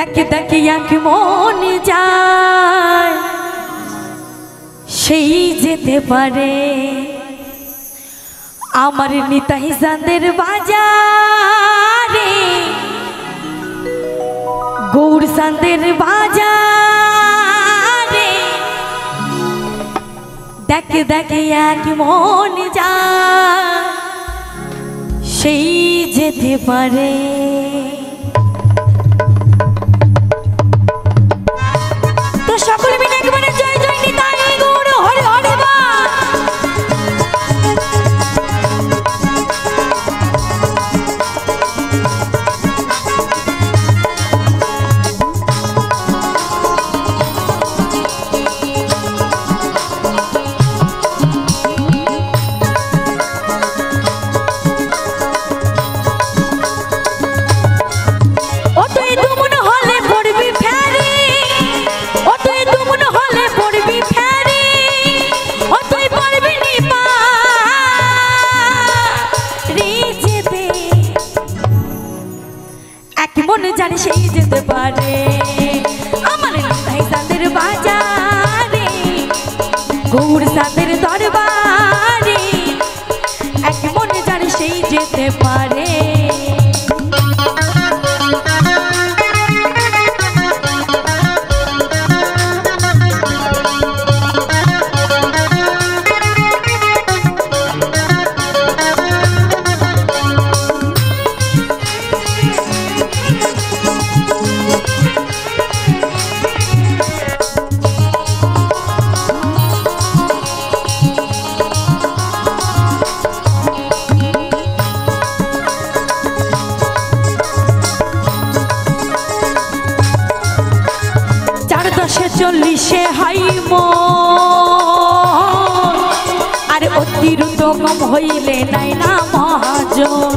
देख देख एक मन যায় সেই যেতে পারে আমার নিতাই চাঁদের বাজারে গৌর চাঁদের বাজারে দেখ দেখ এক মন যায় সেই যেতে পারে তো সকলে মিলে একবারে জয় জয় নিতাই গৌর হরে হরে বা জানি সেই যেতে পারে আমার নিতাই চাঁদের বাজারে গৌর চাঁদের দরবারে এক মনে জানি সেই যেতে পারে চল্লিশে হাই আর অতিরিক্ত কম হইলে নাই না মহাজন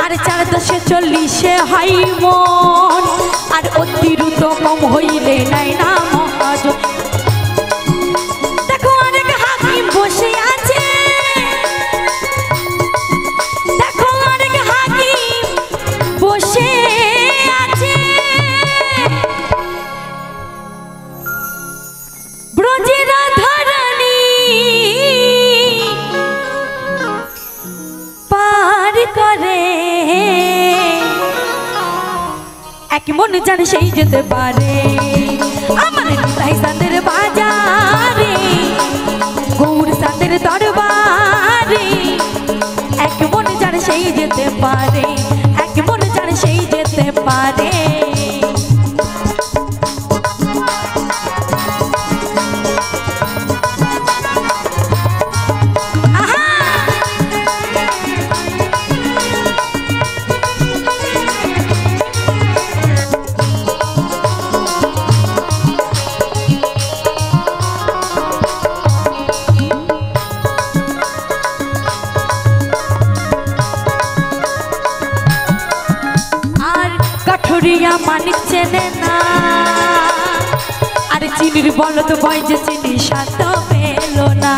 আর 4-10-40 হাই আর অতিরিক্ত কম হইলে নাই না মহাজন দেখো অনেক হাকিম বসে আছে বসে আছে ব্রজের রাধারানী পার করে এক মন জানে সেই যেতে পারে আমার নিতাই চাঁদের বাজারে গৌর চাঁদের দরবারে এক মন জানে সেই যেতে পারে মনে জানে সেই যেতে পারে মানিক চেনে না আর চিনির বলদ বয় যে চিনি শান্ত পেল না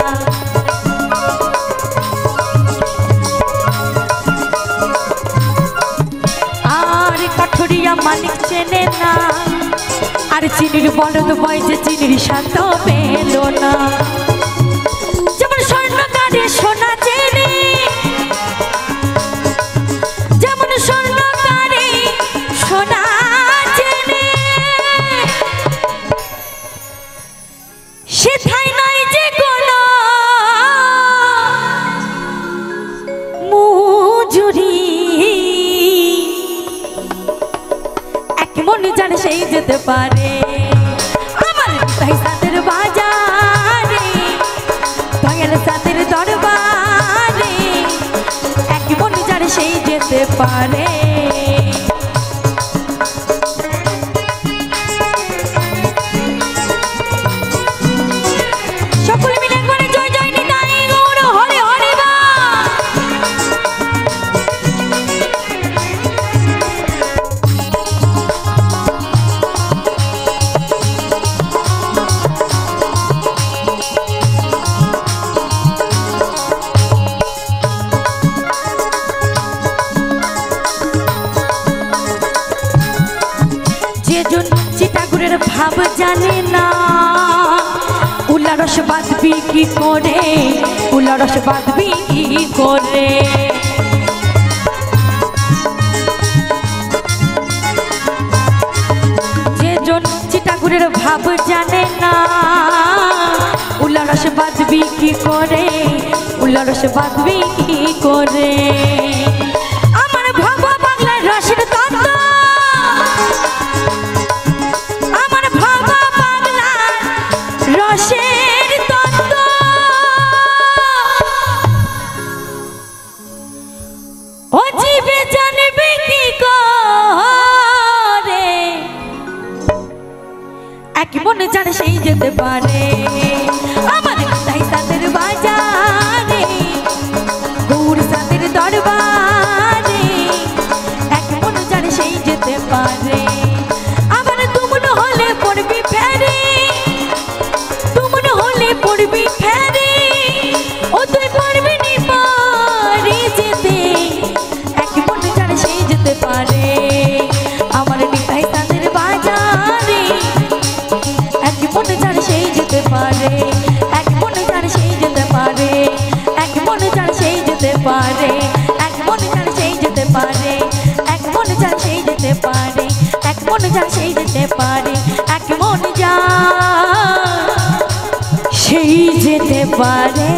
আর কাঠুরিয়া মানিক চেনে না আর চিনির বলদ বয় যে চিনির শান্ত পেল না যেমন স্বর্ণকারে সোনা চেনে যেমন স্বর্ণকারে সোনা সেথায় নাই যে কোনো মজুরি এক মন জানে সেই যেতে পারে আমার নিতাই চাঁদের বাজারে দয়াল চাঁদের দরবারে এক মন জানে সেই যেতে পারে জানে না উল্লারস বাঁধবি কি করে উল্লারস বাঁধবি কি করে যেজন চিটাগুড়ের ভাব জানে না উল্লারস বাঁধবি কি করে উল্লারস বাঁধবি কি করে আমার ভাবা বাংলার রসের তত্ত্ব আমার ভাবা বাংলার রসের তত্ত্ব ও জীবে জানবে কি করে এক মনে জানে সেই যেতে পারে আমার তাই তাদের বাজারে গৌর সাদের দরবারে এক মনে জানে সেই যেতে পারে আবার তুমন হলে পড়বি ফেরে তুমন হলে পড়বি ফেরে ও তুই পড়বি নি পারে যেতে এক মনে জানে সেই যেতে পারে আমার নিতাই তাদের বাজারে এক মনে জানে সেই যেতে পারে এক মনে জানে সেই যেতে পারে এক মনে জানে সেই যেতে পারে এক মনে জানে সেই যেতে পারে এক মনে জানে সেই যেতে পারে এক মনে জানে সেই যেতে পারে এক মনে জানে সেই যেতে পারে।